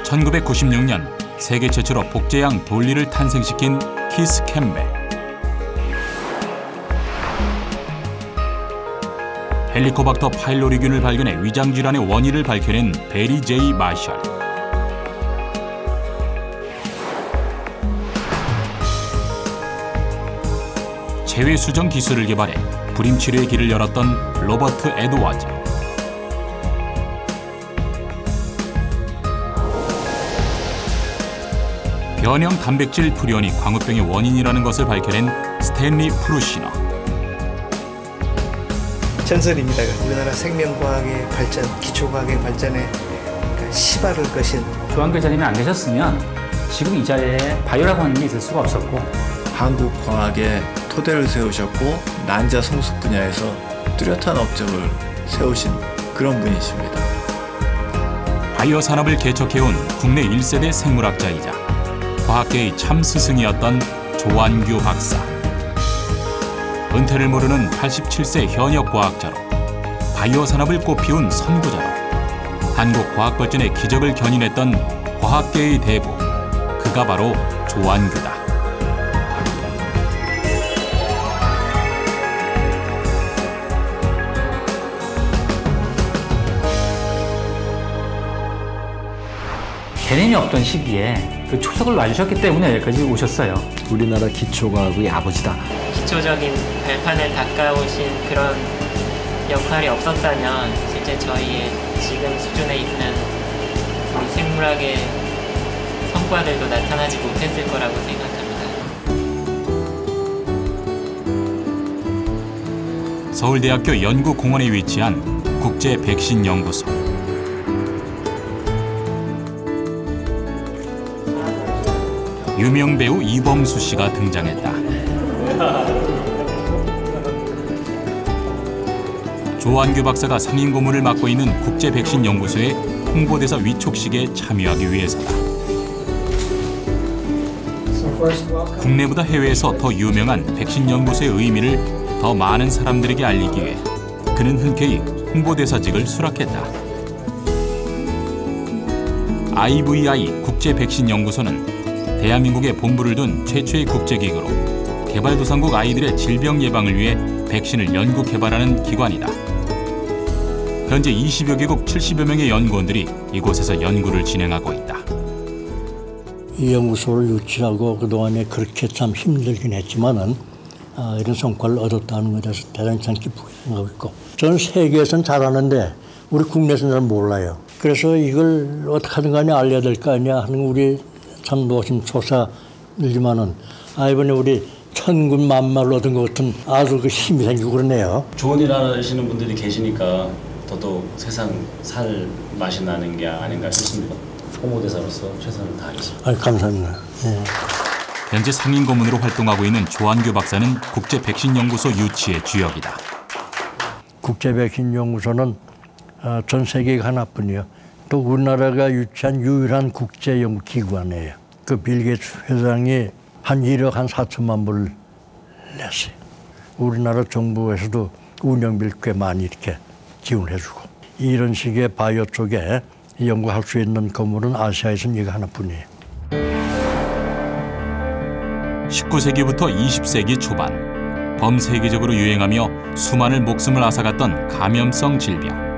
1996년 세계 최초로 복제양 돌리를 탄생시킨 키스 캠벨. 헬리코박터 파일로리균을 발견해 위장질환의 원인을 밝혀낸 베리 제이 마셜. 체외 수정 기술을 개발해 불임 치료의 길을 열었던 로버트 에드워즈. 변형 단백질 프리온이 광우병의 원인이라는 것을 밝혀낸 스탠리 프루시너. 전설입니다. 우리나라 생명과학의 발전, 기초과학의 발전에 시발을 거신. 조한규 회장님이 안 계셨으면 지금 이 자리에 바이오라고 하는 게 있을 수가 없었고, 한국 과학의 토대를 세우셨고 난자 성숙 분야에서 뚜렷한 업적을 세우신 그런 분이십니다. 바이오 산업을 개척해온 국내 1세대 생물학자이자 과학계의 참 스승이었던 조한규 박사. 은퇴를 모르는 87세 현역 과학자로 바이오 산업을 꽃피운 선구자로 한국 과학 발전의 기적을 견인했던 과학계의 대부, 그가 바로 조한규다. 개념이 없던 시기에 그 초석을 놔주셨기 때문에 여기까지 오셨어요. 우리나라 기초과학의 아버지다. 기초적인 발판을 닦아오신 그런 역할이 없었다면 실제 저희의 지금 수준에 있는 우리 생물학의 성과들도 나타나지 못했을 거라고 생각합니다. 서울대학교 연구공원에 위치한 국제백신연구소. 유명 배우 이범수 씨가 등장했다. 조한규 박사가 상임 고문을 맡고 있는 국제백신연구소의 홍보대사 위촉식에 참여하기 위해서다. 국내보다 해외에서 더 유명한 백신연구소의 의미를 더 많은 사람들에게 알리기 위해 그는 흔쾌히 홍보대사직을 수락했다. IVI 국제백신연구소는 대한민국에 본부를 둔 최초의 국제기구로 개발도상국 아이들의 질병 예방을 위해 백신을 연구 개발하는 기관이다. 현재 20여 개국 70여 명의 연구원들이 이곳에서 연구를 진행하고 있다. 이 연구소를 유치하고 그동안에 그렇게 참 힘들긴 했지만은 이런 성과를 얻었다는 것에 대해서 대단히 참 기쁘게 생각하고 있고, 저는 세계에서는 잘하는데 우리 국내에서는 잘 몰라요. 그래서 이걸 어떻게 하든 간에 알려야 될 거 아니야 하는 우리 참 노심초사이지만은 이번에 우리 천군 만마를 얻은 것 같은 아주 그 힘이 생기고 그러네요. 좋은 일 하시는 분들이 계시니까 더더욱 세상 살 맛이 나는 게 아닌가 싶습니다. 홍보대사로서 최선을 다하겠습니다. 감사합니다. 네. 현재 상임 고문으로 활동하고 있는 조한규 박사는 국제백신연구소 유치의 주역이다. 국제백신연구소는 전 세계에 하나뿐이요. 또 우리나라가 유치한 유일한 국제연구기관이에요. 그 빌 게이츠 회장이 한 1억 한 4천만 불을 냈어요. 우리나라 정부에서도 운영비를 꽤 많이 이렇게 지원해주고, 이런 식의 바이오 쪽에 연구할 수 있는 건물은 아시아에서는 이거 하나뿐이에요. 19세기부터 20세기 초반 범세계적으로 유행하며 수많은 목숨을 앗아갔던 감염성 질병.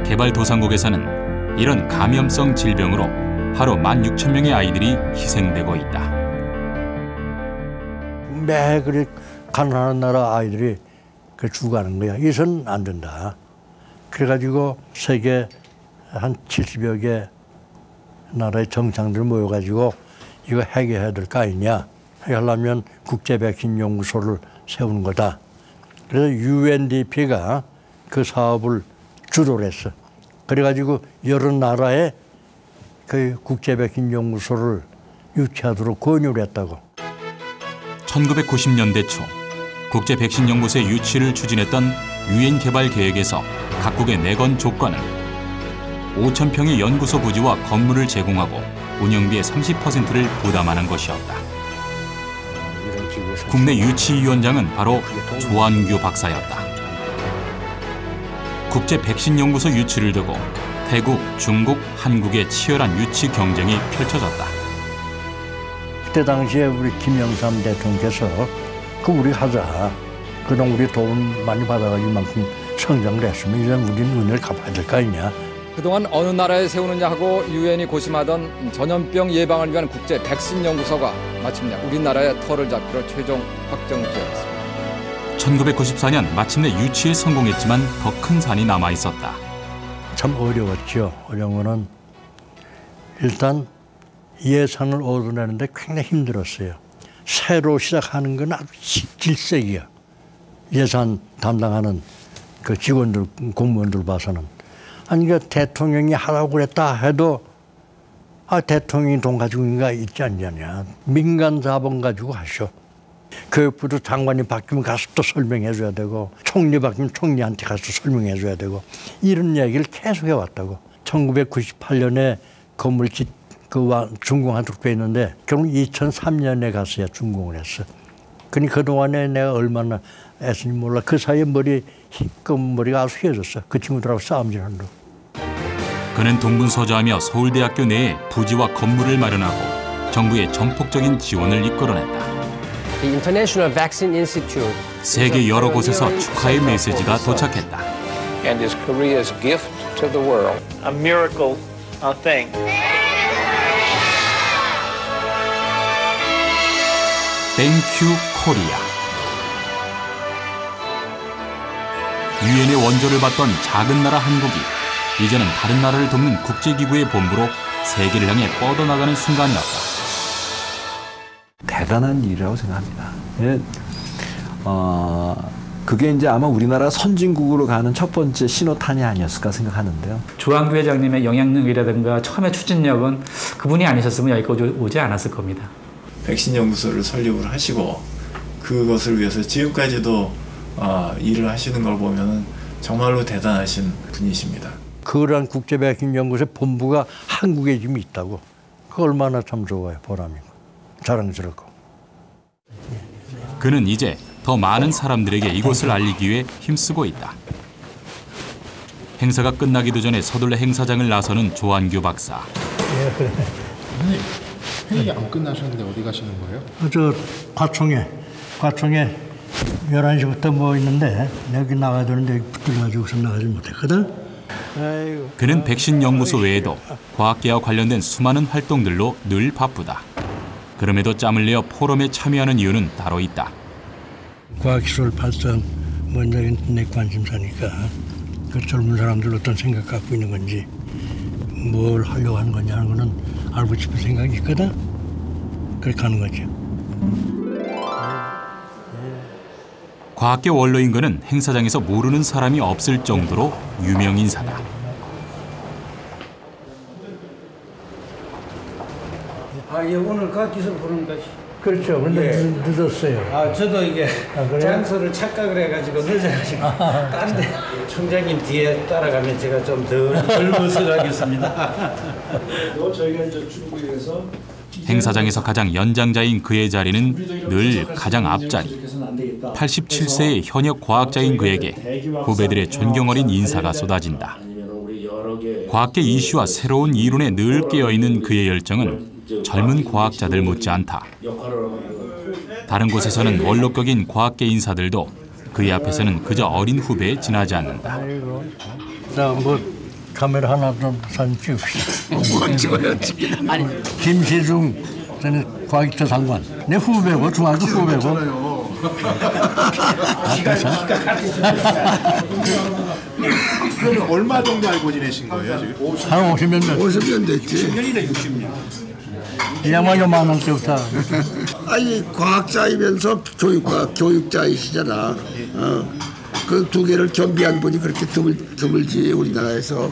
개발도상국에서는 이런 감염성 질병으로 하루 16,000명의 아이들이 희생되고 있다. 매 그래 가난한 나라 아이들이 죽어가는 거야. 이선 안 된다. 그래가지고 세계 한 70여 개 나라의 정상들 모여가지고 이거 해결해야 될 거 아니냐. 해결하려면 국제백신연구소를 세우는 거다. 그래서 UNDP가 그 사업을 주도를 했어. 그래가지고 여러 나라에 그 국제백신연구소를 유치하도록 권유를 했다고. 1990년대 초 국제백신연구소의 유치를 추진했던 유엔 개발 계획에서 각국의 내건 조건은 5,000평의 연구소 부지와 건물을 제공하고 운영비의 30%를 부담하는 것이었다. 국내 유치위원장은 바로 조한규 박사였다. 국제백신연구소 유치를 두고 태국, 중국, 한국의 치열한 유치 경쟁이 펼쳐졌다. 그때 당시에 우리 김영삼 대통령께서 우리 하자. 그동안 우리 도움 많이 받아가지고 이만큼 성장을 했으면 이제 우리는 은혜를 갚아야 될 거 아니냐. 그동안 어느 나라에 세우느냐 하고 유엔이 고심하던 전염병 예방을 위한 국제 백신 연구소가 마침내 우리나라의 터를 잡기로 최종 확정되었습니다. 1994년 마침내 유치에 성공했지만 더 큰 산이 남아 있었다. 참 어려웠죠. 어려운 거는 일단 예산을 얻어내는데 굉장히 힘들었어요. 새로 시작하는 건 아주 질색이야. 예산 담당하는 그 직원들, 공무원들 봐서는. 아니, 그러니까 대통령이 하라고 그랬다 해도 대통령이 돈 가지고 있는 거 있지 않냐. 민간 자본 가지고 하셔. 교육부도 장관이 바뀌면 가서 또 설명해 줘야 되고, 총리 바뀌면 총리한테 가서 설명해 줘야 되고, 이런 이야기를 계속 해왔다고. 1998년에 건물 준공하도록 돼 있는데 결국 2003년에 가서야 준공을 했어. 그러니 그동안에 내가 얼마나 애쓰니 몰라. 그 사이에 머리가 아주 휘어졌어. 그 친구들하고 싸움질하는 거. 그는 동분서주하며 서울대학교 내에 부지와 건물을 마련하고 정부의 전폭적인 지원을 이끌어냈다. 세계 여러 곳에서 축하의 메시지가 도착했다. And is Korea's gift to the world. A miracle thing. 땡큐 코리아. 유엔의 원조를 받던 작은 나라 한국이 이제는 다른 나라를 돕는 국제기구의 본부로 세계를 향해 뻗어나가는 순간이었다. 대단한 일이라고 생각합니다. 그게 이제 아마 우리나라 선진국으로 가는 첫 번째 신호탄이 아니었을까 생각하는데요. 조한규 회장님의 영향력이라든가 처음에 추진력은 그분이 아니셨으면 여기까지 오지 않았을 겁니다. 백신 연구소를 설립을 하시고 그것을 위해서 지금까지도 일을 하시는 걸 보면 정말로 대단하신 분이십니다. 그런 국제백신연구소 본부가 한국에 지금 있다고. 그 얼마나 참 좋아요. 보람이고 자랑스럽고. 그는 이제 더 많은 사람들에게 이곳을 알리기 위해 힘쓰고 있다. 행사가 끝나기도 전에 서둘러 행사장을 나서는 조한규 박사. 회의 안 끝나셨는데 어디 가시는 거예요? 저 과총에 11시부터 뭐 있는데 여기 나가야 되는데 여기 붙들어가지고서 나가지 못했거든. 아이고. 그는 백신 연구소 외에도 과학계와 관련된 수많은 활동들로 늘 바쁘다. 그럼에도 짬을 내어 포럼에 참여하는 이유는 따로 있다. 과학기술 발전 먼저 내 관심사니까 그 젊은 사람들 어떤 생각 갖고 있는 건지 뭘 하려고 하는 거냐 하는 거는 알고 싶은 생각이 있거든. 그렇게 하는 거지. 과학계 원로인 그는 행사장에서 모르는 사람이 없을 정도로 유명 인사다. 오늘 과학기술 보는 것이. 그렇죠. 근데 늦었어요. 저도 이게 장소를 착각을 해가지고 늦어가지고 딴 데 총장님 뒤에 따라가면 제가 좀 덜 벗어가겠습니다. 저희가 이제 중국에서 행사장에서 가장 연장자인 그의 자리는 늘 가장 앞자리. 87세의 현역 과학자인 그에게 후배들의 존경 어린 인사가 쏟아진다. 과학계 이슈와 새로운 이론에 늘 깨어있는 그의 열정은 젊은 과학자들 못지않다. 다른 곳에서는 원로격인 과학계 인사들도 그의 앞에서는 그저 어린 후배에 지나지 않는다. 자, 뭐 카메라 하나 좀 사진 찍읍시다. 뭐 찍어야지. 아니, 김시중 저는 과학기초 장관. 내 후배고 중학교 후배고. 그러면 얼마 정도 알고 지내신 거예요 지금? 한 50년 됐지. 50년 됐지. 10년이나 60년. 이야말로 많은 때부터. 아니 과학자이면서 교육자이시잖아. 그 두 개를 겸비한 분이 그렇게 드물지 우리나라에서.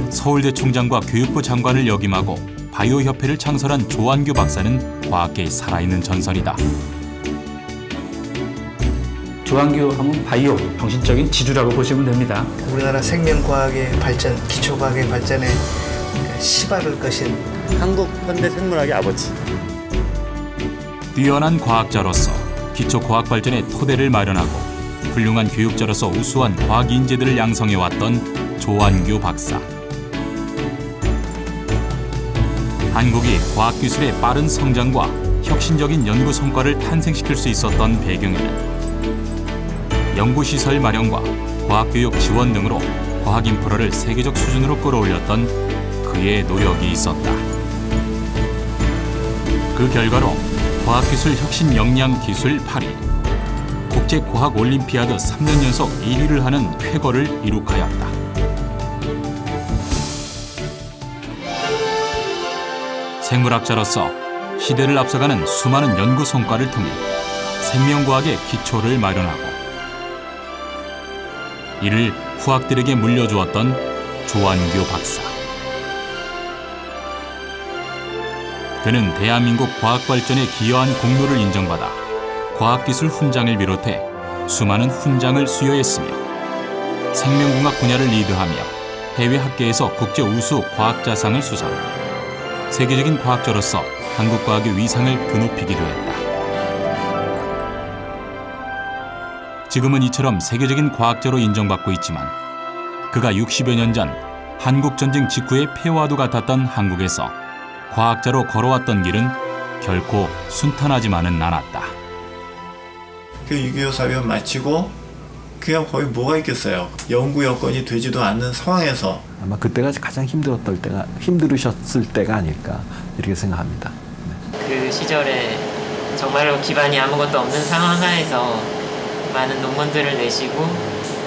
서울대 총장과 교육부 장관을 역임하고 바이오협회를 창설한 조한규 박사는 과학계의 살아있는 전설이다. 조한규 하면 바이오, 정신적인 지주라고 보시면 됩니다. 우리나라 생명과학의 발전, 기초과학의 발전에 시발을 거신 한국 현대 생물학의 아버지. 뛰어난 과학자로서 기초과학 발전의 토대를 마련하고 훌륭한 교육자로서 우수한 과학 인재들을 양성해왔던 조완규 박사. 한국이 과학기술의 빠른 성장과 혁신적인 연구 성과를 탄생시킬 수 있었던 배경에는 연구시설 마련과 과학교육 지원 등으로 과학 인프라를 세계적 수준으로 끌어올렸던 그의 노력이 있었다. 그 결과로 과학기술 혁신 역량 기술 8위, 국제과학올림피아드 3년 연속 1위를 하는 쾌거를 이룩하였다. 생물학자로서 시대를 앞서가는 수많은 연구 성과를 통해 생명과학의 기초를 마련하고 이를 후학들에게 물려주었던 조완규 박사. 그는 대한민국 과학 발전에 기여한 공로를 인정받아 과학기술 훈장을 비롯해 수많은 훈장을 수여했으며 생명공학 분야를 리드하며 해외 학계에서 국제 우수 과학자상을 수상, 세계적인 과학자로서 한국 과학의 위상을 드높이기도 했다. 지금은 이처럼 세계적인 과학자로 인정받고 있지만 그가 60여 년 전 한국전쟁 직후의 폐와도 같았던 한국에서 과학자로 걸어왔던 길은 결코 순탄하지만은 않았다. 그 6.25 사변 마치고 그냥 거의 뭐가 있겠어요. 연구 여건이 되지도 않는 상황에서 아마 그때가 가장 힘들으셨을 때가 아닐까 이렇게 생각합니다. 그 시절에 정말로 기반이 아무것도 없는 상황 하에서 많은 논문들을 내시고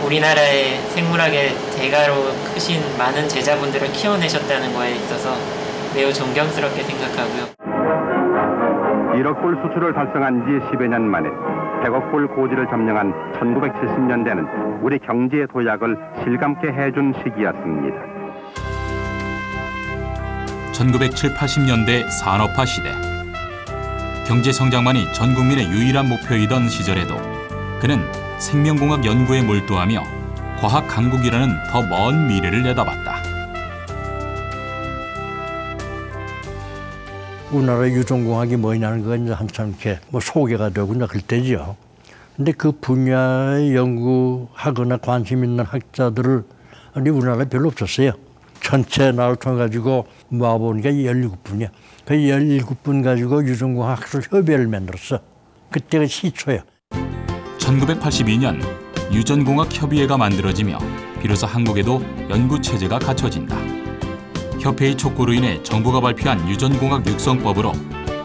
우리나라의 생물학의 대가로 크신 많은 제자분들을 키워내셨다는 거에 있어서 매우 존경스럽게 생각하고요. 1억 불 수출을 달성한 지 10여 년 만에 100억 불 고지를 점령한 1970년대는 우리 경제의 도약을 실감케 해준 시기였습니다. 1970, 80년대 산업화 시대. 경제 성장만이 전 국민의 유일한 목표이던 시절에도 그는 생명공학 연구에 몰두하며 과학 강국이라는 더 먼 미래를 내다봤다. 우리나라 유전공학이 뭐냐는 건 이제 한참 이렇게 소개가 되고 이제 그럴 때죠. 근데 그 분야에 연구하거나 관심 있는 학자들을 우리나라에 별로 없었어요. 전체 나라를 통해 가지고 모아보니까 17분이야. 그 17분 가지고 유전공학술 협의회를 만들었어. 그때가 시초야. 1982년 유전공학협의회가 만들어지며 비로소 한국에도 연구체제가 갖춰진다. 협회의 촉구로 인해 정부가 발표한 유전공학 육성법으로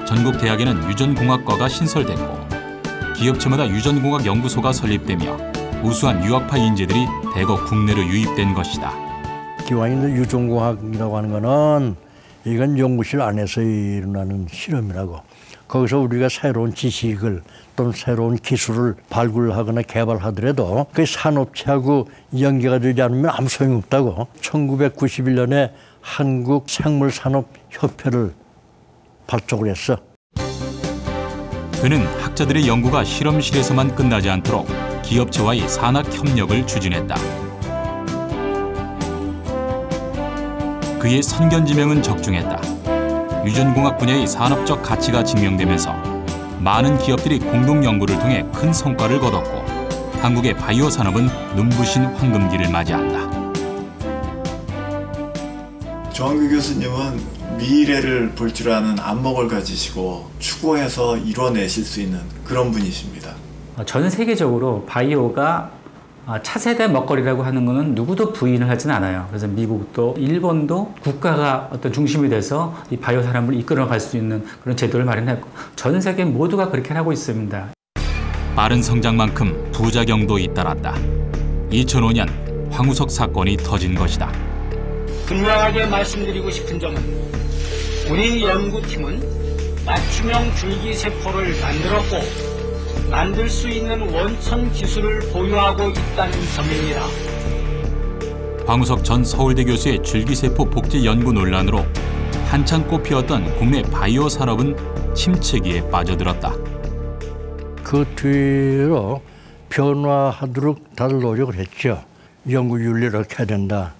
전국 대학에는 유전공학과가 신설됐고 기업체마다 유전공학 연구소가 설립되며 우수한 유학파 인재들이 대거 국내로 유입된 것이다. 기왕이 유전공학이라고 하는 거는 이건 연구실 안에서 일어나는 실험이라고. 거기서 우리가 새로운 지식을 또는 새로운 기술을 발굴하거나 개발하더라도 그 산업체하고 연계가 되지 않으면 아무 소용이 없다고. 1991년에 한국생물산업협회를 발족을 했어. 그는 학자들의 연구가 실험실에서만 끝나지 않도록 기업체와의 산학협력을 추진했다. 그의 선견지명은 적중했다. 유전공학 분야의 산업적 가치가 증명되면서 많은 기업들이 공동 연구를 통해 큰 성과를 거뒀고 한국의 바이오 산업은 눈부신 황금기를 맞이한다. 조완규 교수님은 미래를 볼 줄 아는 안목을 가지시고 추구해서 이뤄내실 수 있는 그런 분이십니다. 전 세계적으로 바이오가 차세대 먹거리라고 하는 것은 누구도 부인을 하진 않아요. 그래서 미국도 일본도 국가가 어떤 중심이 돼서 이 바이오 산업을 이끌어갈 수 있는 그런 제도를 마련했고 전 세계 모두가 그렇게 하고 있습니다. 빠른 성장만큼 부작용도 잇따랐다. 2005년 황우석 사건이 터진 것이다. 분명하게 말씀드리고 싶은 점은 우리 연구팀은 맞춤형 줄기세포를 만들었고 만들 수 있는 원천 기술을 보유하고 있다는 점입니다. 황우석 전 서울대 교수의 줄기세포 복제 연구 논란으로 한창 꽃피웠던 국내 바이오 산업은 침체기에 빠져들었다. 그 뒤로 변화하도록 다들 노력을 했죠. 연구 윤리를 이렇게 해야 된다.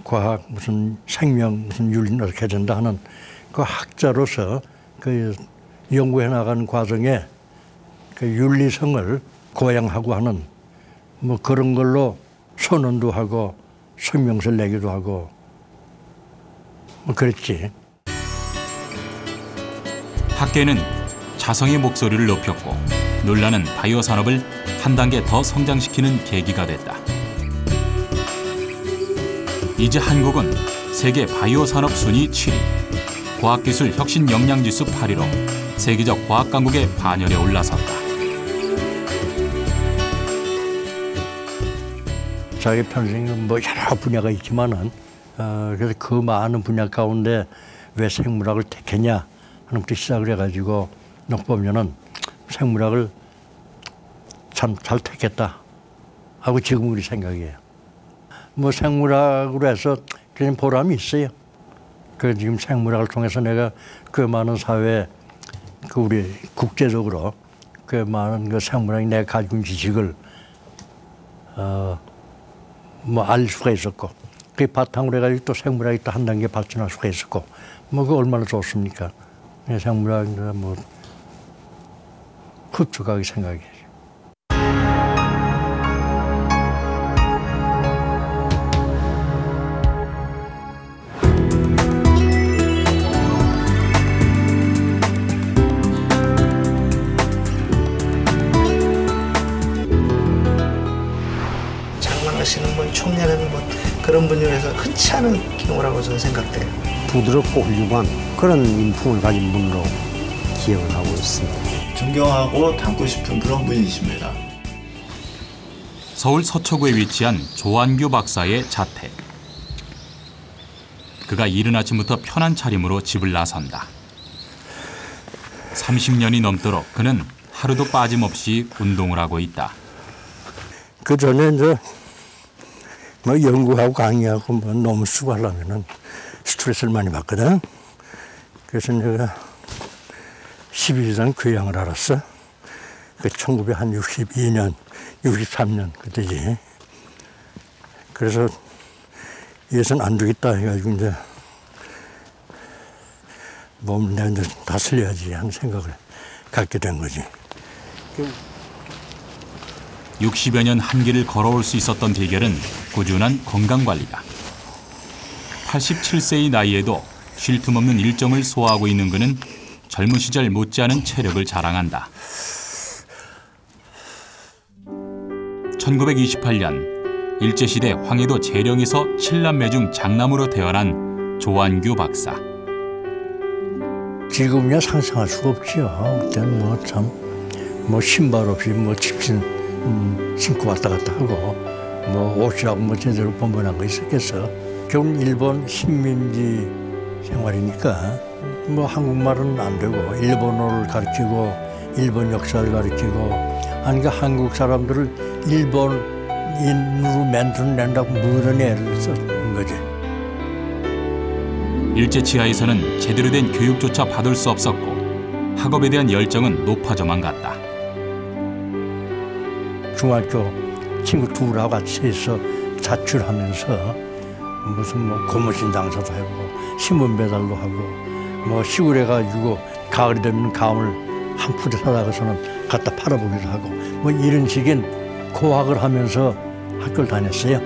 과학 무슨 생명 무슨 윤리를 이렇게 해야 된다 하는 그 학자로서 그 연구해 나가는 과정에 그 윤리성을 고양하고 하는 뭐 그런 걸로 선언도 하고 성명서를 내기도 하고 뭐 그랬지. 학계는 자성의 목소리를 높였고 논란은 바이오 산업을 한 단계 더 성장시키는 계기가 됐다. 이제 한국은 세계 바이오 산업 순위 7위, 과학기술 혁신 역량지수 8위로 세계적 과학 강국의 반열에 올라섰다. 자기 평생은 뭐 여러 분야가 있지만은 그래서 그 많은 분야 가운데 왜 생물학을 택했냐 하는 것부터 시작을 해가지고 보면은 생물학을 참 잘 택했다 하고 지금 우리 생각이에요. 뭐 생물학으로 해서 그냥 보람이 있어요. 그 지금 생물학을 통해서 내가 그 많은 사회, 그 우리 국제적으로 그 많은 그 생물학이 내가 가지고 있는 지식을 뭐 알 수가 있었고, 그 바탕으로 해가지고 또 생물학이 또 한 단계 발전할 수가 있었고, 뭐 그 얼마나 좋습니까? 생물학이 뭐 흡족하게 생각해요. 장만하시는 분, 총리하는 분 그런 분야에서 흔치 않은 경우라고 저는 생각돼요. 부드럽고 훌륭한 그런 인품을 가진 분으로 기억을 하고 있습니다. 존경하고 닮고 싶은 그런 분이십니다. 서울 서초구에 위치한 조한규 박사의 자택. 그가 이른 아침부터 편한 차림으로 집을 나선다. 30년이 넘도록 그는 하루도 빠짐없이 운동을 하고 있다. 그 전에 이제 뭐 연구하고 강의하고 뭐 너무 쓰고 하려면은 스트레스를 많이 받거든. 그래서 내가 10일 이상 교양을 알았어. 그 1962년, 63년 그때지. 그래서 이래선 안 되겠다 해가지고 이제 몸을 내가 이제 다스려야지 하는 생각을 갖게 된 거지. 60여 년 한 길을 걸어올 수 있었던 비결은 꾸준한 건강관리다. 87세의 나이에도 쉴 틈 없는 일정을 소화하고 있는 그는 젊은 시절 못지않은 체력을 자랑한다. 1928년 일제시대 황해도 재령에서 7남매 중 장남으로 태어난 조한규 박사. 지금이야 상상할 수가 없지요. 그때는 뭐 참 뭐 신발 없이 뭐 집신 신고 왔다 갔다 하고 뭐 옷이라고 뭐 제대로 번번한 거 있었겠어. 결국 일본 식민지 생활이니까 뭐 한국말은 안 되고 일본어를 가르치고 일본 역사를 가르치고 그러니까 한국 사람들을 일본인으로 만들어낸다고 무슨 애를 썼는 거지. 일제 치하에서는 제대로 된 교육조차 받을 수 없었고 학업에 대한 열정은 높아져만 갔다. 중학교 친구 둘하고 같이 해서 자출하면서 무슨 뭐 고무신 장사도 해보고 신문 배달도 하고 뭐 시골에 가지고 가을이 되면 감을 한 푸대 사다가서는 갖다 팔아보기도 하고 뭐 이런 식인 고학을 하면서 학교를 다녔어요.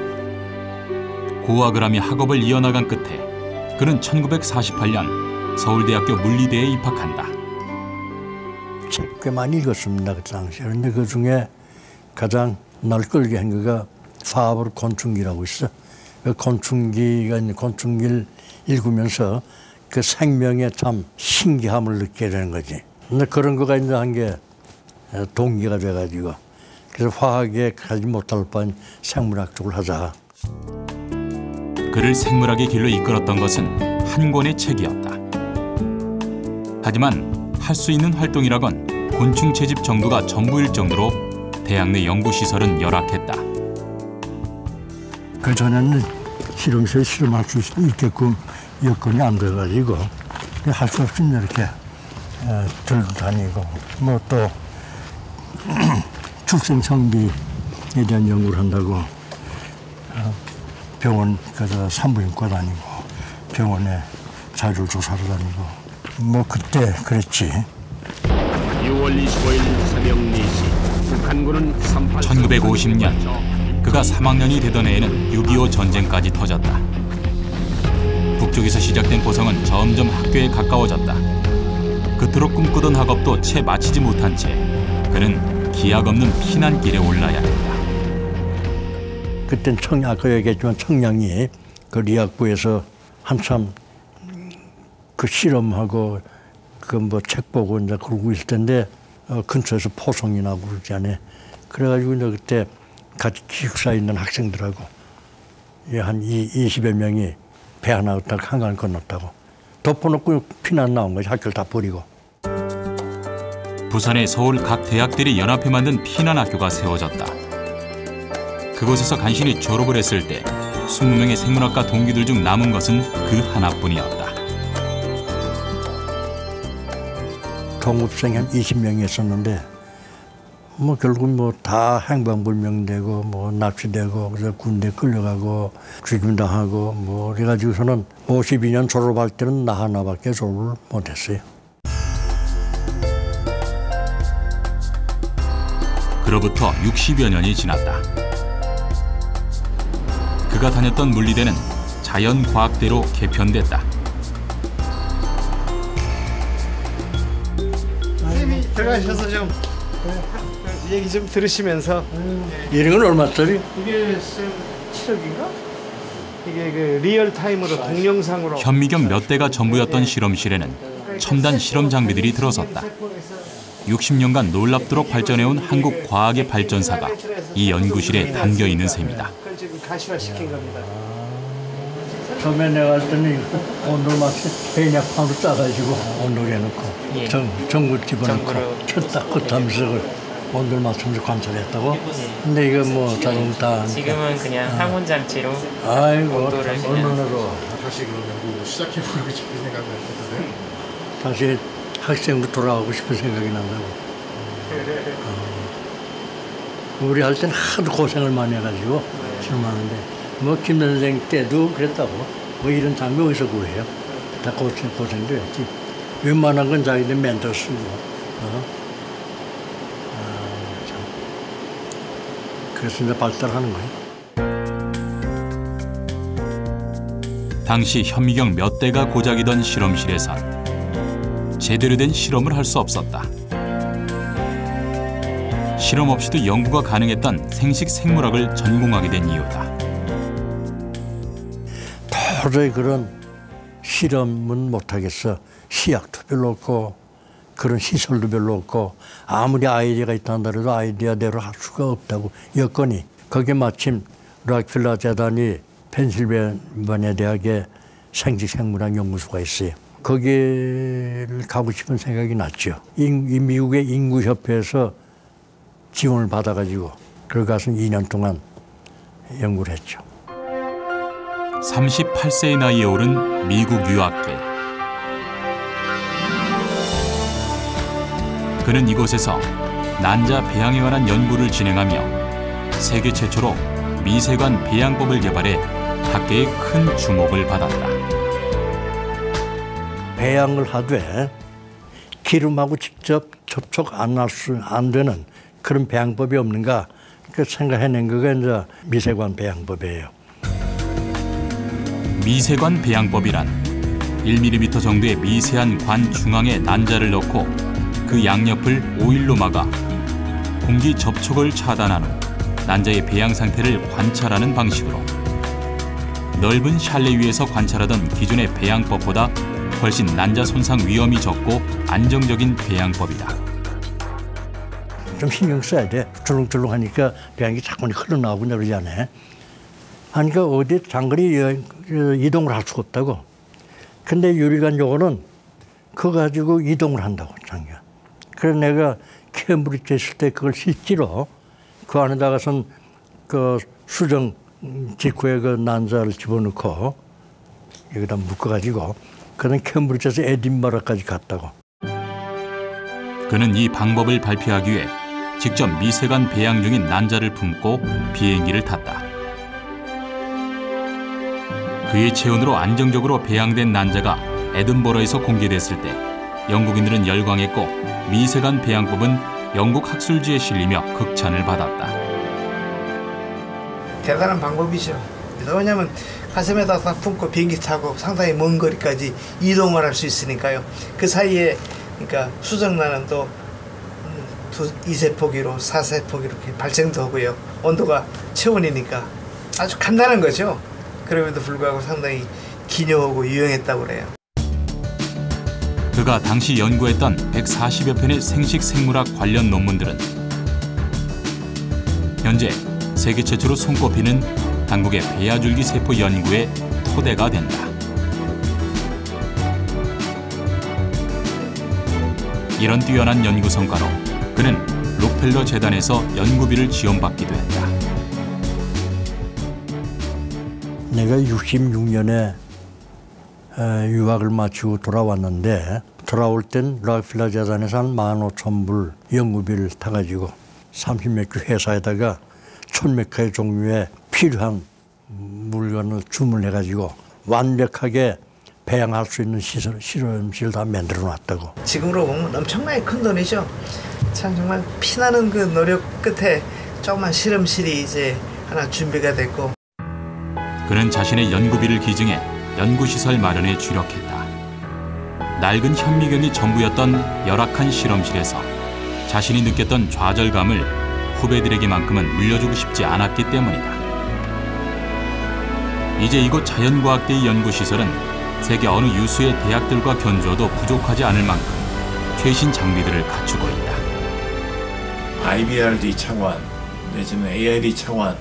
고학을 하며 학업을 이어나간 끝에 그는 1948년 서울대학교 물리대에 입학한다. 책 꽤 많이 읽었습니다 그 당시에. 그런데 그 중에 가장 날 끌게 한 거가 파벌 곤충기라고 있어. 그 곤충기가 있는 곤충기를 읽으면서 그 생명의 참 신기함을 느끼게 되는 거지. 근데 그런 거가 이제 한 게 동기가 돼가지고 그래서 화학에 가지 못할 바엔 생물학 쪽을 하자. 그를 생물학의 길로 이끌었던 것은 한 권의 책이었다. 하지만 할 수 있는 활동이라곤 곤충 채집 정도가 전부일 정도로 대학 내 연구시설은 열악했다. 그 전에는 실험실에 실험할 수 있게끔 여건이 안 돼가지고 할 수 없이 이렇게 들고 다니고 뭐 또 출생 성비에 대한 연구를 한다고 병원 가서 산부인과 다니고 병원에 자료 조사를 다니고 뭐 그때 그랬지. 6월 25일 새벽 4시 북한 한군은 1950년 그가 3학년이 되던 해에는 6.25 전쟁까지 터졌다. 북쪽에서 시작된 보성은 점점 학교에 가까워졌다. 그토록 꿈꾸던 학업도 채 마치지 못한 채 그는 기약 없는 피난길에 올라야 했다. 그땐 아까 얘기했지만 청량이 그 리학부에서 한참 그 실험하고 그 뭐 책 보고 이제 그러고 있을 텐데 근처에서 포성이 나고 그러잖아요. 그래가지고 이제 그때 같이 기숙사에 있는 학생들하고 한 20여 명이 배 하나 타고 한강 건넜다고 덮어놓고 피난 나온 거지. 학교를 다 버리고. 부산의 서울 각 대학들이 연합해 만든 피난학교가 세워졌다. 그곳에서 간신히 졸업을 했을 때 20명의 생물학과 동기들 중 남은 것은 그 하나뿐이었다. 동급생이 한 20명이 있었는데 뭐 결국 뭐 다 행방불명되고 뭐 납치되고 그래서 군대 끌려가고 죽임당하고 뭐 그래가지고서는 52년 졸업할 때는 나 하나밖에 졸업을 못했어요. 그로부터 60여 년이 지났다. 그가 다녔던 물리대는 자연과학대로 개편됐다. 선생님이 들어가셔서 좀 얘기 좀 들으시면서. 이런 건 얼마짜리? 이게 7억인가? 이게 그 리얼타임으로 동영상으로. 현미경 몇 대가 전부였던 실험실에는 첨단 실험 장비들이 들어섰다. 60년간 놀랍도록 발전해온 한국 과학의 발전사가 이 연구실에 담겨 있는 셈이다. 그걸 지금 가시화시킨 겁니다. 처음에 내가 할 때는 온돌 마치 배약판으로 짜가지고 온돌해놓고 전구 집어넣고 켰다 껐다 하면서 온돌 맞추면서 관찰했다고. 근데 이거 뭐 자동 다. 지금은 그냥 항온 장치로 아이고 온도를 온돌로. 다시 그러면 뭐 시작해보고 싶은 생각이 드세요? 다시 학생으로 돌아가고 싶은 생각이 난다고. 우리 할 때는 하도 고생을 많이 해가지고 실험하는데 뭐 김 선생 때도 그랬다고. 뭐 이런 장비 어디서 구해요? 다 고생도 했지. 웬만한 건 자기들 멘토 쓰고. 참. 그래서 이제 발달하는 거예요. 당시 현미경 몇 대가 고작이던 실험실에선 제대로 된 실험을 할 수 없었다. 실험 없이도 연구가 가능했던 생식 생물학을 전공하게 된 이유다. 도저히 그런 실험은 못하겠어. 시약도 별로 없고 그런 시설도 별로 없고 아무리 아이디어가 있다고 해도 아이디어대로 할 수가 없다고 여건이. 거기에 마침 락필러 재단이 펜실베니아 대학에 생식생물학 연구소가 있어요. 거기를 가고 싶은 생각이 났죠. 이 미국의 인구협회에서 지원을 받아가지고 그걸 가서 2년 동안 연구를 했죠. 38세의 나이에 오른 미국 유학길. 그는 이곳에서 난자 배양에 관한 연구를 진행하며 세계 최초로 미세관 배양법을 개발해 학계의 큰 주목을 받았다. 배양을 하되 기름하고 직접 접촉 안 되는 그런 배양법이 없는가 그 생각해낸 거가 이제 미세관 배양법이에요. 미세관 배양법이란 1mm 정도의 미세한 관 중앙에 난자를 넣고 그 양옆을 오일로 막아 공기 접촉을 차단한 후 난자의 배양 상태를 관찰하는 방식으로 넓은 샬레 위에서 관찰하던 기존의 배양법보다 훨씬 난자 손상 위험이 적고 안정적인 배양법이다. 좀 신경 써야 돼. 줄렁줄렁 하니까 배양이 자꾸 흘러나오고 그러지 않아요? 하니까 어디 장거리 이동을 할 수가 없다고. 근데 유리관 요거는 그거 가지고 이동을 한다고, 장기가. 그래서 내가 캠브리지에 있을 때 그걸 실제로 그 안에다가선 그 수정 직후에 그 난자를 집어넣고 여기다 묶어가지고 그는 캠브리지에서 에딘버러까지 갔다고. 그는 이 방법을 발표하기 위해 직접 미세관 배양 중인 난자를 품고 비행기를 탔다. 그의 체온으로 안정적으로 배양된 난자가 에든버러에서 공개됐을 때 영국인들은 열광했고 미세관 배양법은 영국 학술지에 실리며 극찬을 받았다. 대단한 방법이죠. 왜냐하면 가슴에다 딱 품고 비행기 타고 상당히 먼 거리까지 이동을 할 수 있으니까요. 그 사이에 그러니까 수정란은 또 2세포기로 4세포기 이렇게 발생도 하고요. 온도가 체온이니까 아주 간단한 거죠. 그럼에도 불구하고 상당히 기묘하고 유용했다고 그래요. 그가 당시 연구했던 140여 편의 생식 생물학 관련 논문들은 현재 세계 최초로 손꼽히는 한국의 배아줄기 세포 연구의 토대가 된다. 이런 뛰어난 연구 성과로 그는 록펠러 재단에서 연구비를 지원받기도 했다. 내가 66년에 유학을 마치고 돌아왔는데 돌아올 땐 록펠러 재단에서 한 15,000불 연구비를 타가지고 30몇 개 회사에다가 1000몇 가지 종류의 필요한 물건을 주문해가지고 완벽하게 배양할 수 있는 실험실을 다 만들어 놨다고. 지금으로 보면 엄청나게 큰 돈이죠. 참 정말 피나는 그 노력 끝에 조그만 실험실이 이제 하나 준비가 됐고. 그는 자신의 연구비를 기증해 연구시설 마련에 주력했다. 낡은 현미경이 전부였던 열악한 실험실에서 자신이 느꼈던 좌절감을 후배들에게만큼은 물려주고 싶지 않았기 때문이다. 이제 이곳 자연과학대의 연구시설은 세계 어느 유수의 대학들과 견주어도 부족하지 않을 만큼 최신 장비들을 갖추고 있다. IBRD 차원 내지는 AID 차원을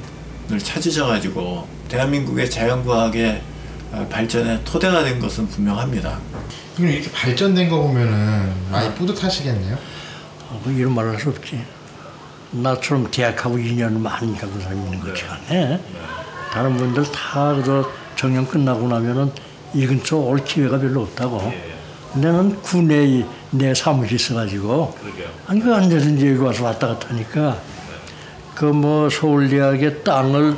찾으셔가지고 대한민국의 자연과학의 발전의 토대가 된 것은 분명합니다. 그럼 이렇게 발전된 거 보면은 많이 뿌듯하시겠네요? 이런 말을 할 수 없지. 나처럼 대학하고 인연을 많이 갖고 다니는 거지. 네. 다른 분들 다 정년 끝나고 나면은 이 근처 올 기회가 별로 없다고. 나는 구내에 내 사무실 있어가지고 아니 그 언제든지 여기 와서 왔다 갔다 하니까 그 뭐 서울대학의 땅을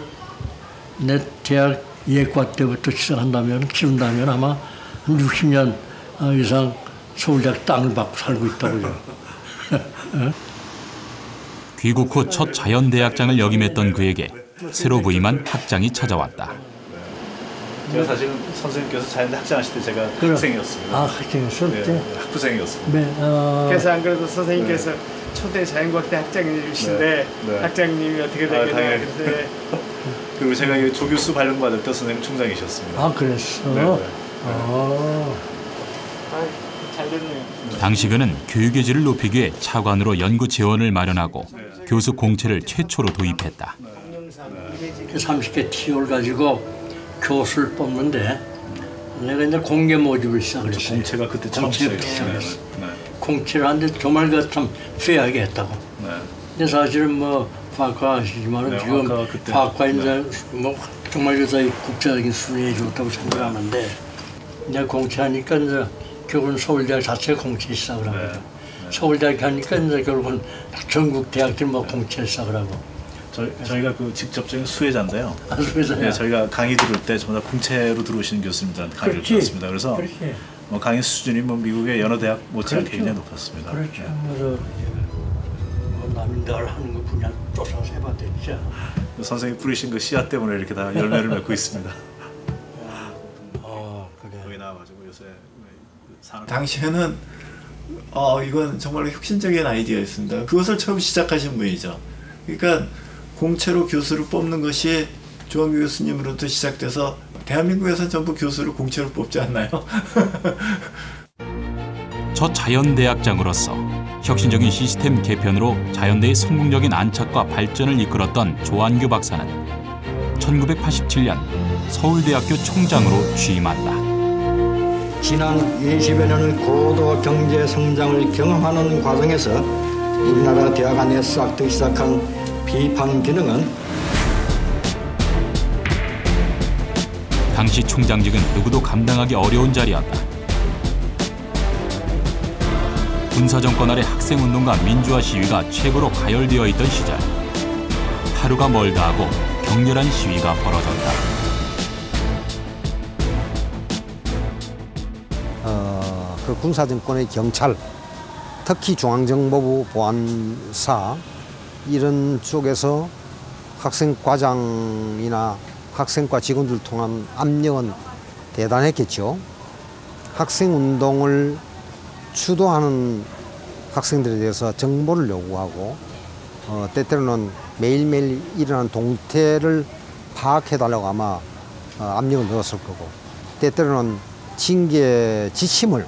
내 대학 예과 때부터 시작한다면 키운다면 아마 한 60년 이상 서울대학 땅을 받고 살고 있다고요. 귀국 후 첫 자연대학장을 역임했던 그에게 새로 부임한 학장이 찾아왔다. 제가 사실은 선생님께서 자연대 학장하실 때 제가 학생이었습니다. 아, 학생이었을 때? 네, 학부생이었습니다. 네, 그래서 안 그래도 선생님께서 초대 자연과학대 학장님이신데 학장님이 어떻게 되겠냐 그래서 그리고 제가 조교수 발령 받을 때 선생님 총장이셨습니다. 아, 그랬어? 네. 잘 됐네요. 당시 그는 교육의 질을 높이기 위해 차관으로 연구 재원을 마련하고 교수 공채를 최초로 도입했다. 30개 티오를 가지고 교수를 뽑는데 내가 이제 공개 모집을 시작을 했어요. 공채가 그때 처음 시작했어. 공채를 하는데 정말 그 참 fe하게 했다고. 근데 사실은 뭐 과학과 하시지만 지금 과학과 이제 뭐 정말 요새 국제적인 수준이 좋다고 생각하는데 이제 공채하니까 이제 결국은 서울대학 자체가 공채 시작을 합니다. 서울대학 하니까 이제 결국은 전국 대학들 뭐 공채 시작을 하고. 저희가 그 직접적인 수혜자인데요. 아, 수혜자야. 네, 저희가 강의 들을 때 전부 다 공채로 들어오시는 교수님들한테 강의를 들었습니다. 그래서 뭐 강의 수준이 뭐 미국의 여러 대학 못지않게 굉장히 높았습니다. 그렇죠. 남이 늘 하는 거 분야 쫓아서 해봤댔죠. 선생님 뿌리신 그 씨앗 때문에 이렇게 다 열매를 맺고 있습니다. 그래. 여기 나와가지고 요새 당시에는 이건 정말로 혁신적인 아이디어였습니다. 그것을 처음 시작하신 분이죠. 그러니까 공채로 교수를 뽑는 것이 조원규 교수님으로부터 시작돼서 대한민국에서는 전부 교수를 공채로 뽑지 않나요? 첫 자연대학장으로서 혁신적인 시스템 개편으로 자연대의 성공적인 안착과 발전을 이끌었던 조한규 박사는 1987년 서울대학교 총장으로 취임한다. 지난 20여 년의 고도 경제 성장을 경험하는 과정에서 우리나라 대학 안에 싹트기 시작한 비판 기능은 당시 총장직은 누구도 감당하기 어려운 자리였다. 군사정권 아래 학생운동과 민주화 시위가 최고로 가열되어 있던 시절 하루가 멀다 하고 격렬한 시위가 벌어졌다. 그 군사정권의 경찰 특히 중앙정보부 보안사 이런 쪽에서 학생과장이나 학생과 직원들 통한 압력은 대단했겠죠. 학생운동을 주도하는 학생들에 대해서 정보를 요구하고 때때로는 매일매일 일어나는 동태를 파악해달라고 아마 압력을 넣었을 거고 때때로는 징계 지침을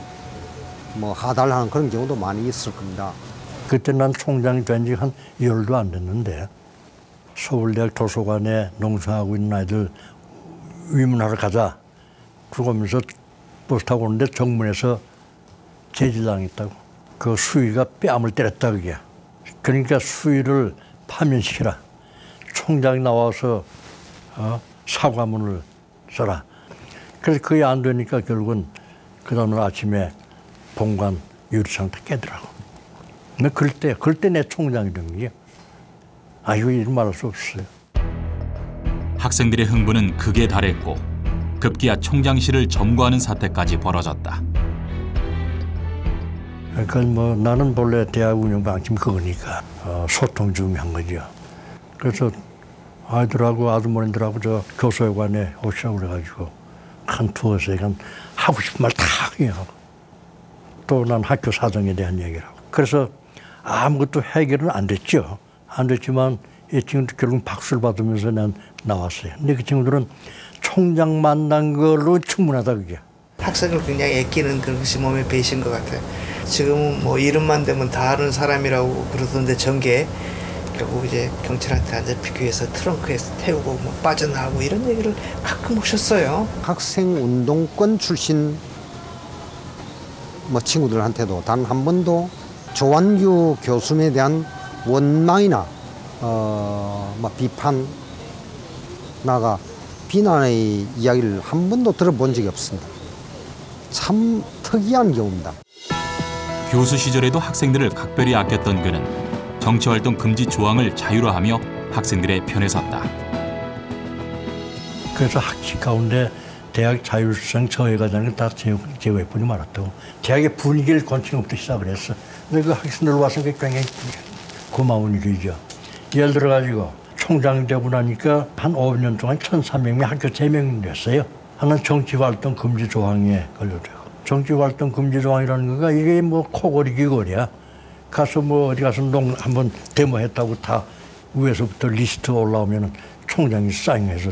하달하는 그런 경우도 많이 있을 겁니다. 그때 난 총장이 된 지 한 열도 안 됐는데 서울대학 도서관에 농성하고 있는 아이들 위문하러 가자. 그러면서 버스 타고 오는데 정문에서 제지당했다고. 그 수위가 뺨을 때렸다 그게. 그러니까 수위를 파면시키라. 총장이 나와서 사과문을 써라. 그래서 그게 안 되니까 결국은 그 다음날 아침에 본관 유리창 다 깨더라고. 근데 그럴 때 내 총장이 된 게 이거 이름 말할 수 없어요. 학생들의 흥분은 극에 달했고 급기야 총장실을 점거하는 사태까지 벌어졌다. 그러니까 나는 본래 대학 운영 방침이 그거니까 소통 중요한 거죠. 그래서 아이들하고 아주머니들하고 저 교수회관에 오시라고 그래가지고 한 두어 시간 하고 싶은 말 다 하고 또 난 학교 사정에 대한 얘기를 하고 그래서 아무것도 해결은 안 됐죠. 안 됐지만 이 친구들 결국 박수를 받으면서 난 나왔어요. 근데 그 친구들은 총장 만난 걸로 충분하다 그게. 학생을 굉장히 아끼는 그것이 몸에 배신 것 같아요. 지금은 이름만 되면 다 아는 사람이라고 그러던데 전개 결국 이제 경찰한테 안 잡히기 위해서 트렁크에 태우고 빠져나가고 이런 얘기를 가끔 오셨어요. 학생운동권 출신 친구들한테도 단 한 번도 조완규 교수에 대한 원망이나 비판 나가 비난의 이야기를 한 번도 들어본 적이 없습니다. 참 특이한 경우입니다. 교수 시절에도 학생들을 각별히 아꼈던 그는 정치활동 금지 조항을 자유화하며 학생들의 편에 섰다. 그래서 학칙 가운데 대학 자율성 저해가자는 다 제외해버리고 말았다고. 대학의 분위기를 건축부터 시작을 했어. 근데 그 학생들 와서 굉장히 고마운 일이죠. 예를 들어가지고 총장 되고 나니까 한 5년 동안 1,300명 학교 제명이 됐어요. 하나는 정치활동 금지 조항에 걸려들고. 정치활동 금지 조항이라는 거가 이게 코골이 귀골이야. 가서 어디 가서 한번 데모했다고 다 위에서부터 리스트 올라오면 총장이 사인해서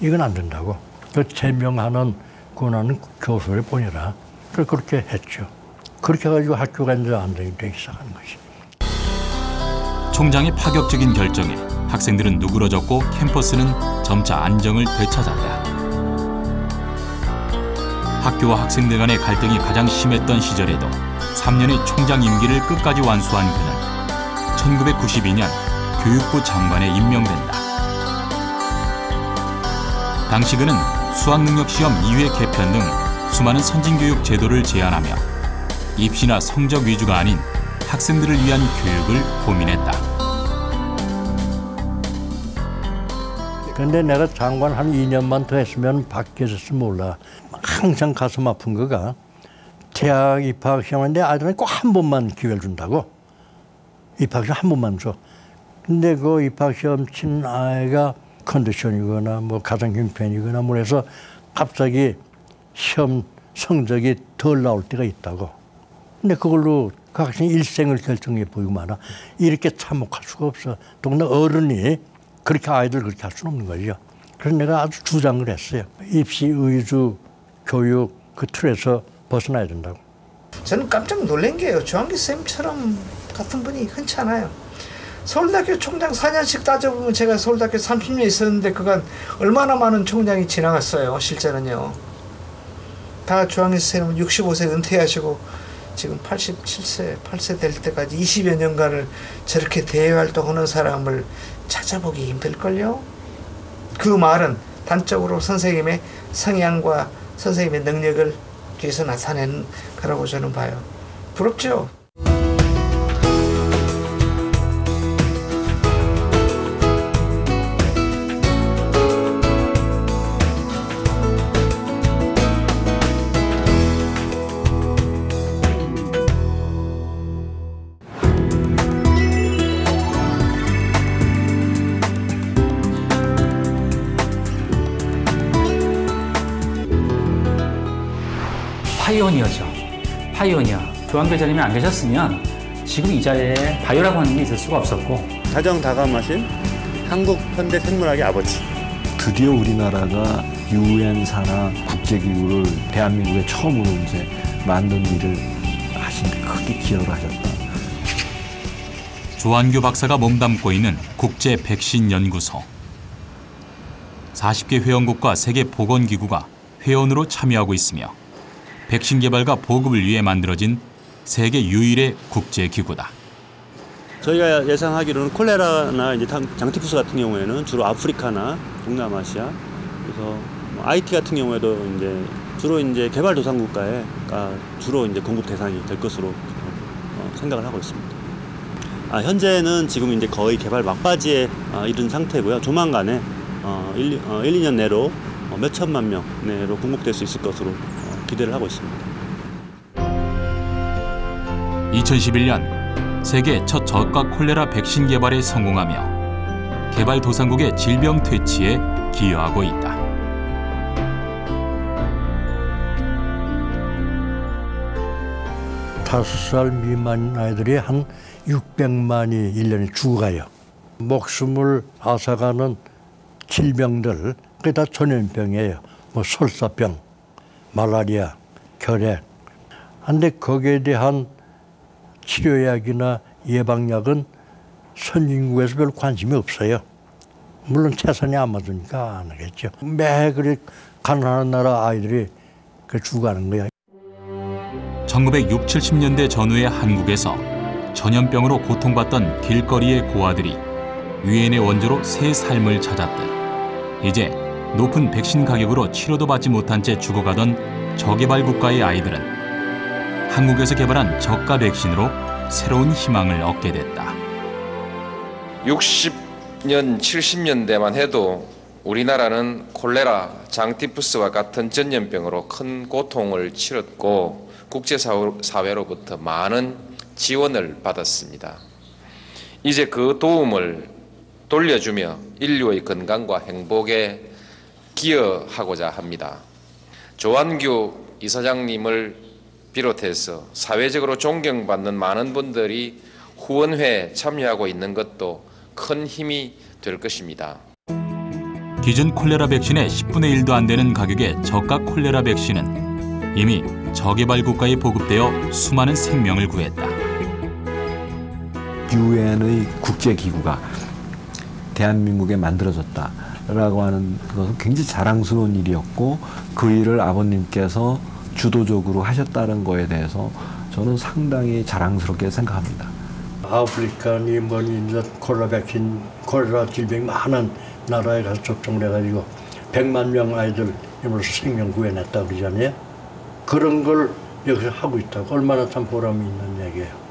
이건 안 된다고. 그 제명하는 권한은 교수에 보내라. 그렇게 했죠. 그렇게 해가지고 학교가 이제 안정이 되기 시작한 것이. 총장의 파격적인 결정에 학생들은 누그러졌고 캠퍼스는 점차 안정을 되찾았다. 학교와 학생들 간의 갈등이 가장 심했던 시절에도 3년의 총장 임기를 끝까지 완수한 그는 1992년 교육부 장관에 임명된다. 당시 그는 수학능력시험 2회 개편 등 수많은 선진교육 제도를 제안하며 입시나 성적 위주가 아닌 학생들을 위한 교육을 고민했다. 근데 내가 장관 한 2년만 더 했으면 바뀌었을지 몰라. 항상 가슴 아픈 거가 대학 입학 시험인데 아이들은 꼭 한 번만 기회를 준다고. 입학 시험 한 번만 줘. 근데 그 입학 시험 친 아이가 컨디션이거나 가정 형편이거나 해서 갑자기 시험 성적이 덜 나올 때가 있다고. 근데 그걸로 그 학생이 일생을 결정해 보이고 말아. 이렇게 참혹할 수가 없어. 더구나 어른이 그렇게 아이들 그렇게 할 수는 없는 거죠. 그래서 내가 아주 주장을 했어요. 입시 의주 교육 그 틀에서 벗어나야 된다고. 저는 깜짝 놀란 게요. 조한기 쌤처럼 같은 분이 흔치 않아요. 서울대학교 총장 4년씩 따져보면 제가 서울대학교 30년 있었는데 그간 얼마나 많은 총장이 지나갔어요. 실제는요. 다 조한기 쌤은 65세 은퇴하시고 지금 87세, 8세 될 때까지 20여 년간을 저렇게 대외활동하는 사람을 찾아보기 힘들걸요. 그 말은 단적으로 선생님의 성향과 선생님의 능력을 뒤에서 나타내는 거라고 저는 봐요. 부럽죠? 파이오니어죠. 파이오니어. 조한규 회장님이 안 계셨으면 지금 이 자리에 바이오라고 하는 게 있을 수가 없었고. 다정다감하신 한국 현대 생물학의 아버지. 드디어 우리나라가 UN 산하 국제기구를 대한민국에 처음으로 이제 만든 일을 하신 데 크게 기여를 하셨다. 조한규 박사가 몸담고 있는 국제 백신 연구소. 40개 회원국과 세계보건기구가 회원으로 참여하고 있으며 백신 개발과 보급을 위해 만들어진 세계 유일의 국제기구다. 저희가 예상하기로는 콜레라나 이제 장티푸스 같은 경우에는 주로 아프리카나 동남아시아, 그래서 IT 같은 경우에도 이제 주로 이제 개발도상국가에 주로 이제 공급 대상이 될 것으로 생각을 하고 있습니다. 현재는 지금 이제 거의 개발 막바지에 이른 상태고요. 조만간에 1, 2년 내로 몇 천만 명 내로 공급될 수 있을 것으로 기대를 하고 있습니다. 2011년 세계 첫 저가 콜레라 백신 개발에 성공하며 개발도상국의 질병 퇴치에 기여하고 있다. 다섯 살 미만 아이들이 한 600만이 1년에 죽어가요. 목숨을 앗아가는 질병들, 그게 다 전염병이에요. 뭐 설사병, 말라리아, 결핵. 근데 거기에 대한 치료약이나 예방약은 선진국에서 별 관심이 없어요. 물론 채선이 안 맞으니까 안 하겠죠. 매 그래 가난한 나라 아이들이 죽어가는 거야. 1960, 70년대 전후의 한국에서 전염병으로 고통받던 길거리의 고아들이 유엔의 원조로 새 삶을 찾았다. 이제 높은 백신 가격으로 치료도 받지 못한 채 죽어가던 저개발 국가의 아이들은 한국에서 개발한 저가 백신으로 새로운 희망을 얻게 됐다. 60년, 70년대만 해도 우리나라는 콜레라, 장티푸스와 같은 전염병으로 큰 고통을 치렀고 국제사회로부터 많은 지원을 받았습니다. 이제 그 도움을 돌려주며 인류의 건강과 행복에 기여하고자 합니다. 조한규 이사장님을 비롯해서 사회적으로 존경받는 많은 분들이 후원회에 참여하고 있는 것도 큰 힘이 될 것입니다. 기존 콜레라 백신의 10분의 1도 안 되는 가격의 저가 콜레라 백신은 이미 저개발 국가에 보급되어 수많은 생명을 구했다. 유엔의 국제기구가 대한민국에 만들어졌다라고 하는 것은 굉장히 자랑스러운 일이었고 그 일을 아버님께서 주도적으로 하셨다는 거에 대해서 저는 상당히 자랑스럽게 생각합니다. 아프리카니 뭐니 이제 콜레라 질병이 많은 나라에 가서 접종을 해가지고 100만 명 아이들 이로써 생명 구해냈다 그러잖아요. 그런 걸 여기서 하고 있다고 얼마나 참 보람이 있는 얘기예요.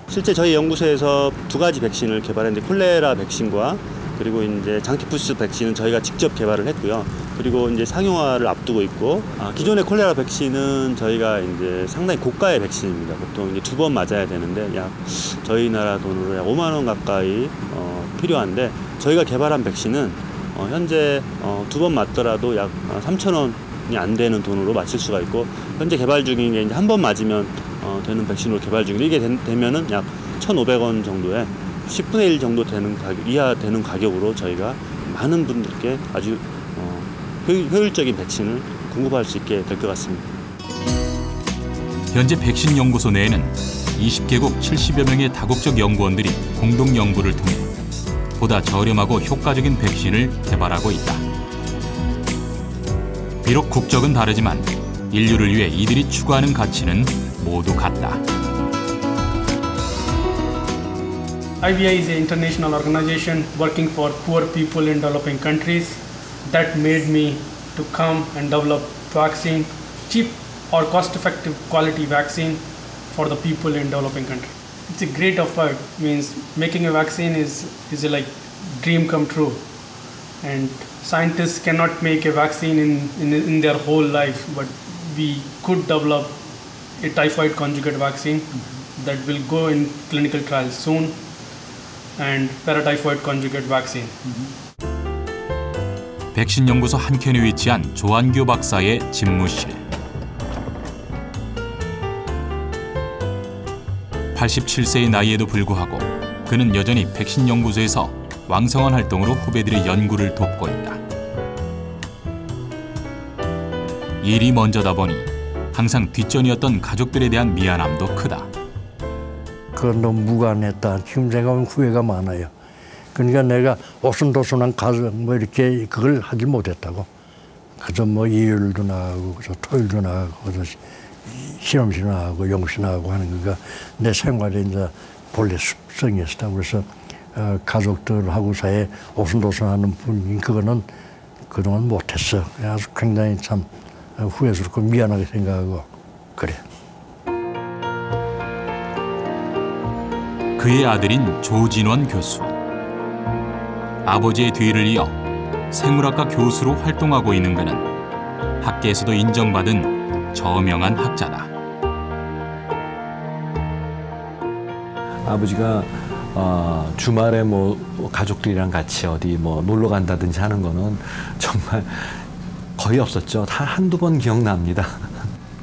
실제 저희 연구소에서 두 가지 백신을 개발했는데 콜레라 백신과 그리고 이제 장티푸스 백신은 저희가 직접 개발을 했고요. 그리고 이제 상용화를 앞두고 있고 기존의 콜레라 백신은 저희가 이제 상당히 고가의 백신입니다. 보통 이제 2번 맞아야 되는데 약 저희 나라 돈으로 약 5만 원 가까이 필요한데 저희가 개발한 백신은 현재 2번 맞더라도 약 3,000원이 안 되는 돈으로 맞출 수가 있고 현재 개발 중인 게 이제 한 번 맞으면 되는 백신으로 개발 중인데 이게 되면은 약 1,500원 정도에 10분의 1 정도 되는 이하 되는 가격으로 저희가 많은 분들께 아주 효율적인 백신을 공급할 수 있게 될 것 같습니다. 현재 백신 연구소 내에는 20개국 70여 명의 다국적 연구원들이 공동 연구를 통해 보다 저렴하고 효과적인 백신을 개발하고 있다. 비록 국적은 다르지만 인류를 위해 이들이 추구하는 가치는 모두 같다. IBI is an international organization working for poor people in developing countries. That made me to come and develop vaccine, cheap or cost-effective quality vaccine for the people in developing countries. It's a great effort. Means making a vaccine is a like dream come true, and scientists cannot make a vaccine in their whole life, but we could develop a typhoid conjugate vaccine that will go in clinical trials soon, and paratyphoid conjugate vaccine. 백신 연구소 한켠에 위치한 조한규 박사의 집무실. 87세의 나이에도 불구하고 그는 여전히 백신 연구소에서 왕성한 활동으로 후배들의 연구를 돕고 있다. 일이 먼저다 보니 항상 뒷전이었던 가족들에 대한 미안함도 크다. 그건 너무 무관했다. 지금 생각하면 후회가 많아요. 그러니까 내가 오순도순한 가족 뭐 이렇게 그걸 하지 못했다고. 그저 뭐 일요일도 나가고 그저 토요일도 나가고 그저 실험실 나가고 연구실 나가고 하는 거가 내 생활에 이제 본래 습성이었다. 그래서 가족들하고 사이에 오순도순하는 분위기 그거는 그동안 못했어. 아주 굉장히 참 후회스럽고 미안하게 생각하고 그래. 그의 아들인 조진원 교수. 아버지의 뒤를 이어 생물학과 교수로 활동하고 있는 그는 학계에서도 인정받은 저명한 학자다. 아버지가 주말에 뭐 가족들이랑 같이 어디 뭐 놀러 간다든지 하는 거는 정말 거의 없었죠. 다 한두 번 기억납니다.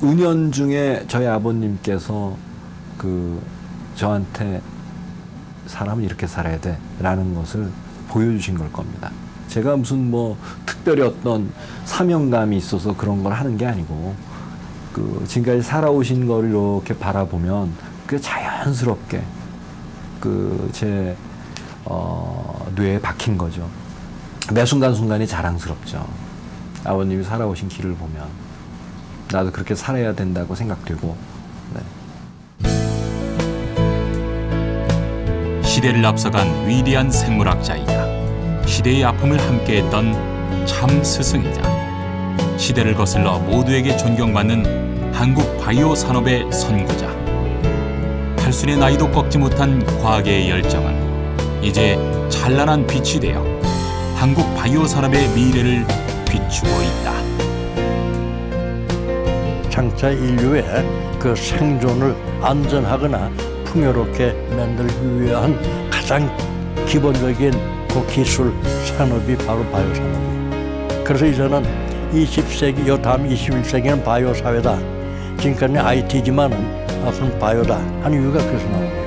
은연중에 저희 아버님께서 저한테 사람은 이렇게 살아야 돼 라는 것을 보여주신 걸 겁니다. 제가 무슨 뭐 특별히 어떤 사명감이 있어서 그런 걸 하는 게 아니고 지금까지 살아오신 걸 이렇게 바라보면 그게 자연스럽게 제 뇌에 박힌 거죠. 매 순간순간이 자랑스럽죠. 아버님이 살아오신 길을 보면 나도 그렇게 살아야 된다고 생각되고. 네. 시대를 앞서간 위대한 생물학자이자 시대의 아픔을 함께했던 참 스승이자 시대를 거슬러 모두에게 존경받는 한국 바이오 산업의 선구자. 팔순의 나이도 꺾지 못한 과학의 열정은 이제 찬란한 빛이 되어 한국 바이오 산업의 미래를 비추고 있다. 장차 인류의 그 생존을 안전하거나 풍요롭게 만들기 위한 가장 기본적인 그 기술 산업이 바로 바이오 산업이에요. 그래서 이제는 20세기, 요 다음 21세기는 바이오 사회다. 지금까지는 IT지만은 앞으로는 바이오다 하는 이유가 그래서 나옵니다.